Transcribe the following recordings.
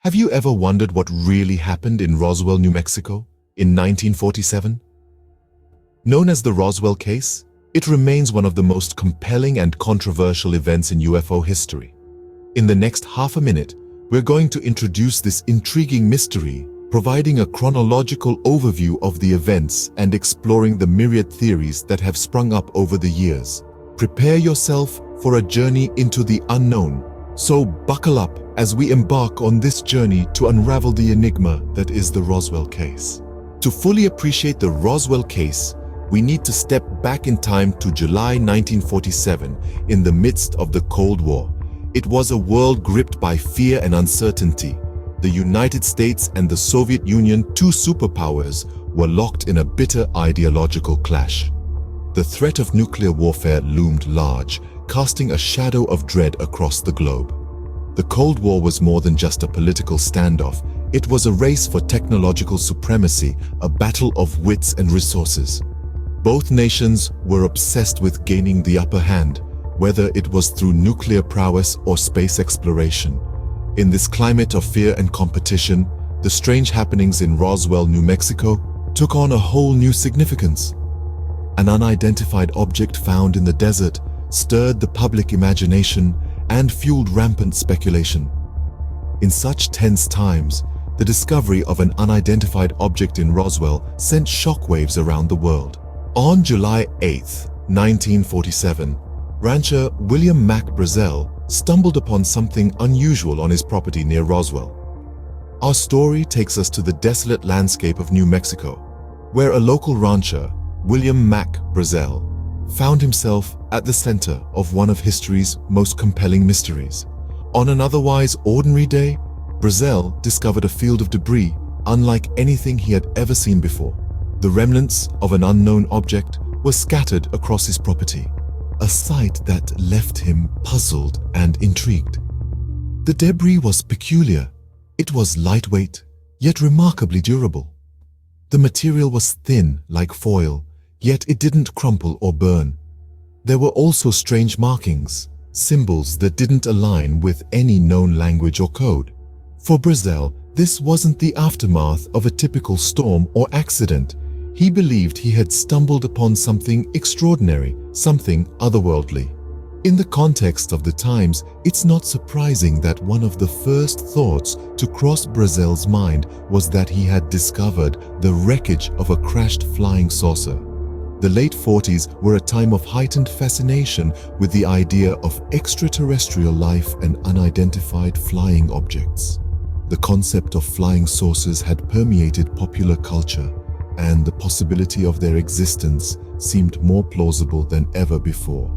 Have you ever wondered what really happened in Roswell, New Mexico, in 1947? Known as the Roswell case, it remains one of the most compelling and controversial events in UFO history. In the next half a minute, we're going to introduce this intriguing mystery, providing a chronological overview of the events and exploring the myriad theories that have sprung up over the years. Prepare yourself for a journey into the unknown. So buckle up as we embark on this journey to unravel the enigma that is the Roswell case. To fully appreciate the Roswell case, we need to step back in time to July 1947, in the midst of the Cold War. It was a world gripped by fear and uncertainty. The United States and the Soviet Union, two superpowers, were locked in a bitter ideological clash. The threat of nuclear warfare loomed large, casting a shadow of dread across the globe. The Cold War was more than just a political standoff. It was a race for technological supremacy, a battle of wits and resources. Both nations were obsessed with gaining the upper hand, whether it was through nuclear prowess or space exploration. In this climate of fear and competition, the strange happenings in Roswell, New Mexico, took on a whole new significance. An unidentified object found in the desert stirred the public imagination and fueled rampant speculation. In such tense times, the discovery of an unidentified object in Roswell sent shockwaves around the world. On July 8, 1947, rancher William Mack Brazel stumbled upon something unusual on his property near Roswell. Our story takes us to the desolate landscape of New Mexico, where a local rancher, William Mack Brazel, found himself at the center of one of history's most compelling mysteries. On an otherwise ordinary day, Brazel discovered a field of debris unlike anything he had ever seen before. The remnants of an unknown object were scattered across his property, a sight that left him puzzled and intrigued. The debris was peculiar. It was lightweight, yet remarkably durable. The material was thin like foil, yet it didn't crumple or burn. There were also strange markings, symbols that didn't align with any known language or code. For Brazel, this wasn't the aftermath of a typical storm or accident. He believed he had stumbled upon something extraordinary, something otherworldly. In the context of the times, it's not surprising that one of the first thoughts to cross Brazel's mind was that he had discovered the wreckage of a crashed flying saucer. The late 40s were a time of heightened fascination with the idea of extraterrestrial life and unidentified flying objects. The concept of flying saucers had permeated popular culture, and the possibility of their existence seemed more plausible than ever before.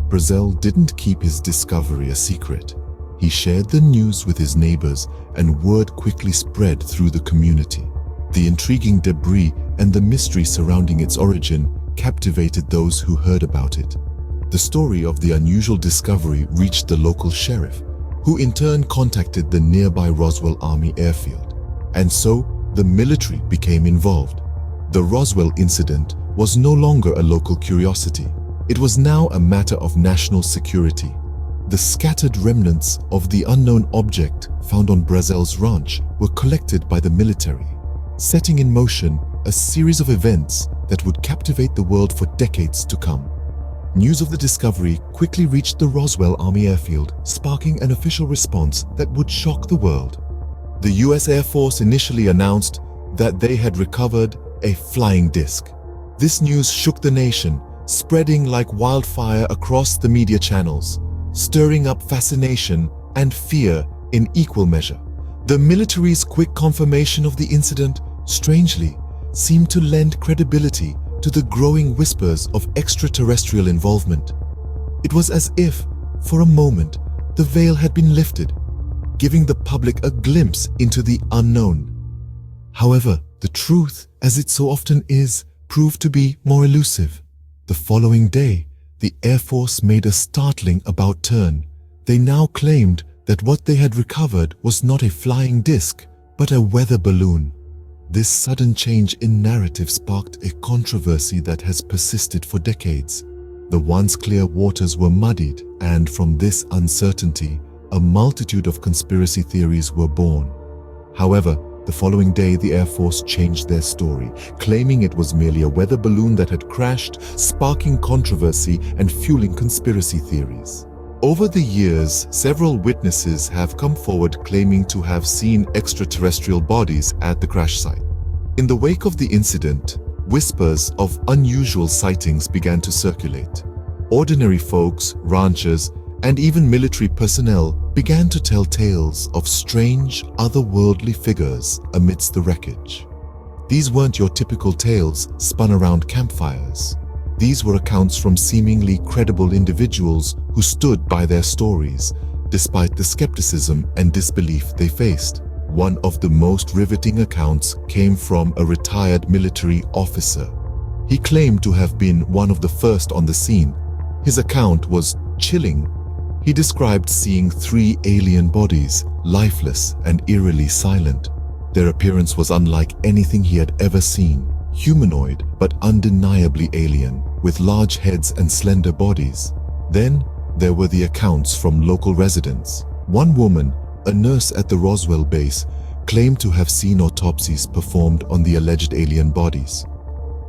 Brazel didn't keep his discovery a secret. He shared the news with his neighbors, and word quickly spread through the community. The intriguing debris and the mystery surrounding its origin captivated those who heard about it. The story of the unusual discovery reached the local sheriff, who in turn contacted the nearby Roswell Army airfield. And so, the military became involved. The Roswell incident was no longer a local curiosity. It was now a matter of national security. The scattered remnants of the unknown object found on Brazel's ranch were collected by the military, setting in motion a series of events that would captivate the world for decades to come. News of the discovery quickly reached the Roswell Army airfield, sparking an official response that would shock the world. The US Air Force initially announced that they had recovered a flying disc. This news shook the nation, spreading like wildfire across the media channels, stirring up fascination and fear in equal measure. The military's quick confirmation of the incident, strangely, seemed to lend credibility to the growing whispers of extraterrestrial involvement. It was as if, for a moment, the veil had been lifted, giving the public a glimpse into the unknown. However, the truth, as it so often is, proved to be more elusive. The following day, the Air Force made a startling about-turn. They now claimed that what they had recovered was not a flying disc, but a weather balloon. This sudden change in narrative sparked a controversy that has persisted for decades. The once clear waters were muddied, and from this uncertainty, a multitude of conspiracy theories were born. However, the following day, the Air Force changed their story, claiming it was merely a weather balloon that had crashed, sparking controversy and fueling conspiracy theories. Over the years, several witnesses have come forward claiming to have seen extraterrestrial bodies at the crash site. In the wake of the incident, whispers of unusual sightings began to circulate. Ordinary folks, ranchers, and even military personnel began to tell tales of strange, otherworldly figures amidst the wreckage. These weren't your typical tales spun around campfires. These were accounts from seemingly credible individuals who stood by their stories, despite the skepticism and disbelief they faced. One of the most riveting accounts came from a retired military officer. He claimed to have been one of the first on the scene. His account was chilling. He described seeing 3 alien bodies, lifeless and eerily silent. Their appearance was unlike anything he had ever seen. Humanoid, but undeniably alien, with large heads and slender bodies. Then, there were the accounts from local residents. One woman, a nurse at the Roswell base, claimed to have seen autopsies performed on the alleged alien bodies.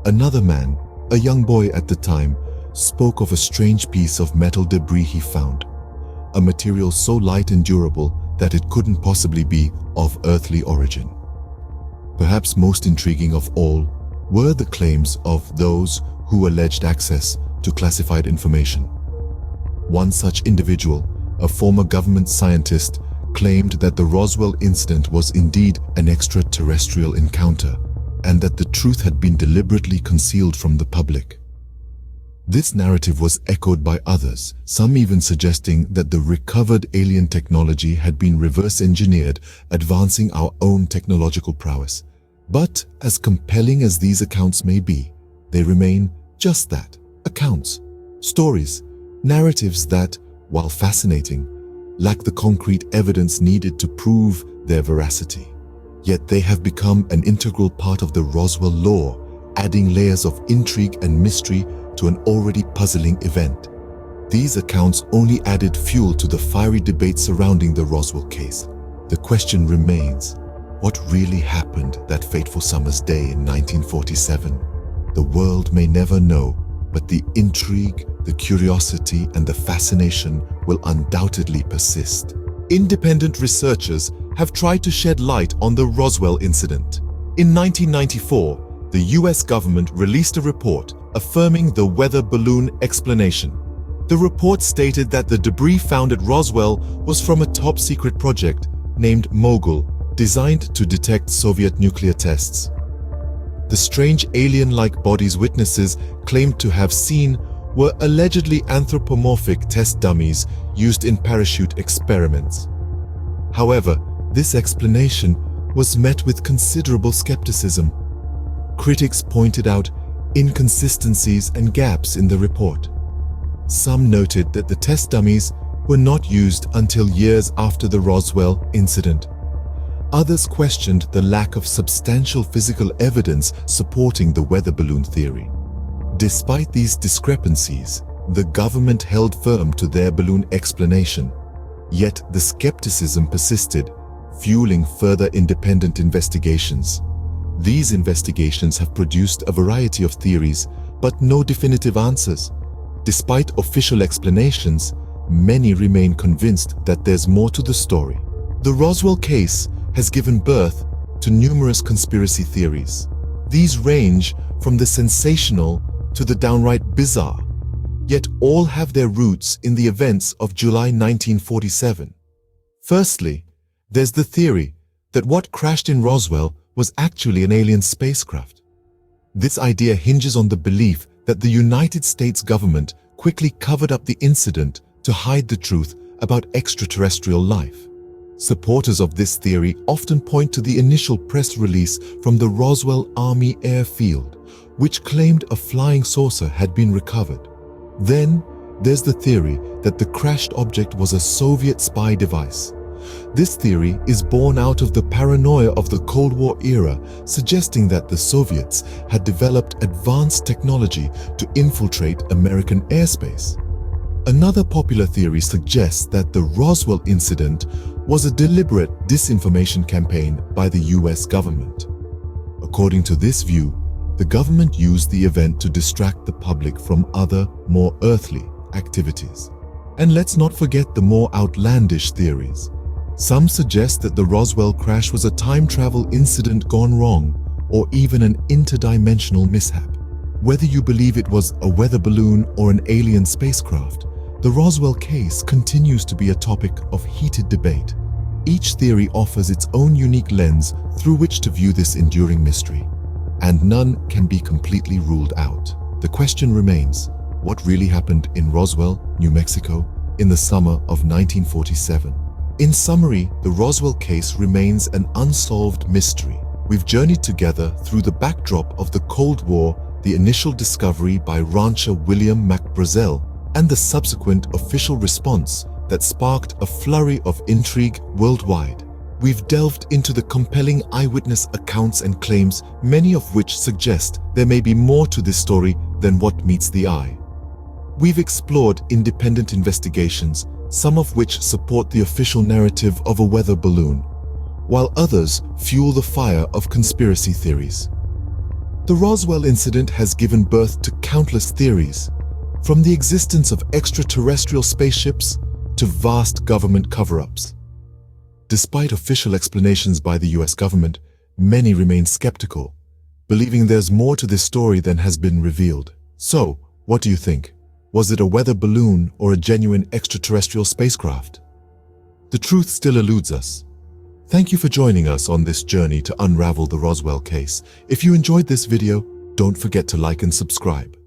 Another man, a young boy at the time, spoke of a strange piece of metal debris he found, a material so light and durable that it couldn't possibly be of earthly origin. Perhaps most intriguing of all were the claims of those who alleged access to classified information. One such individual, a former government scientist, claimed that the Roswell incident was indeed an extraterrestrial encounter and that the truth had been deliberately concealed from the public. This narrative was echoed by others, some even suggesting that the recovered alien technology had been reverse engineered, advancing our own technological prowess. But as compelling as these accounts may be, they remain just that, accounts, stories, narratives that, while fascinating, lack the concrete evidence needed to prove their veracity. Yet they have become an integral part of the Roswell lore, adding layers of intrigue and mystery to an already puzzling event. These accounts only added fuel to the fiery debate surrounding the Roswell case. The question remains, what really happened that fateful summer's day in 1947? The world may never know, but the intrigue, the curiosity, and the fascination will undoubtedly persist. Independent researchers have tried to shed light on the Roswell incident. In 1994, the US government released a report affirming the weather balloon explanation. The report stated that the debris found at Roswell was from a top-secret project named Mogul, designed to detect Soviet nuclear tests. The strange alien-like bodies witnesses claimed to have seen were allegedly anthropomorphic test dummies used in parachute experiments. However, this explanation was met with considerable skepticism. Critics pointed out inconsistencies and gaps in the report. Some noted that the test dummies were not used until years after the Roswell incident. Others questioned the lack of substantial physical evidence supporting the weather balloon theory. Despite these discrepancies, the government held firm to their balloon explanation. Yet the skepticism persisted, fueling further independent investigations. These investigations have produced a variety of theories, but no definitive answers. Despite official explanations, many remain convinced that there's more to the story. The Roswell case has given birth to numerous conspiracy theories. These range from the sensational to the downright bizarre, yet all have their roots in the events of July 1947. Firstly, there's the theory that what crashed in Roswell was actually an alien spacecraft. This idea hinges on the belief that the United States government quickly covered up the incident to hide the truth about extraterrestrial life. Supporters of this theory often point to the initial press release from the Roswell Army Airfield, which claimed a flying saucer had been recovered. Then, there's the theory that the crashed object was a Soviet spy device. This theory is born out of the paranoia of the Cold War era, suggesting that the Soviets had developed advanced technology to infiltrate American airspace. Another popular theory suggests that the Roswell incident was a deliberate disinformation campaign by the US government. According to this view, the government used the event to distract the public from other, more earthly activities. And let's not forget the more outlandish theories. Some suggest that the Roswell crash was a time travel incident gone wrong, or even an interdimensional mishap. Whether you believe it was a weather balloon or an alien spacecraft, the Roswell case continues to be a topic of heated debate. Each theory offers its own unique lens through which to view this enduring mystery, and none can be completely ruled out. The question remains, what really happened in Roswell, New Mexico, in the summer of 1947? In summary, the Roswell case remains an unsolved mystery. We've journeyed together through the backdrop of the Cold War, the initial discovery by rancher William McBrazel, and the subsequent official response that sparked a flurry of intrigue worldwide. We've delved into the compelling eyewitness accounts and claims, many of which suggest there may be more to this story than what meets the eye. We've explored independent investigations, some of which support the official narrative of a weather balloon, while others fuel the fire of conspiracy theories. The Roswell incident has given birth to countless theories, from the existence of extraterrestrial spaceships to vast government cover-ups. Despite official explanations by the US government, many remain skeptical, believing there's more to this story than has been revealed. So, what do you think? Was it a weather balloon or a genuine extraterrestrial spacecraft? The truth still eludes us. Thank you for joining us on this journey to unravel the Roswell case. If you enjoyed this video, don't forget to like and subscribe.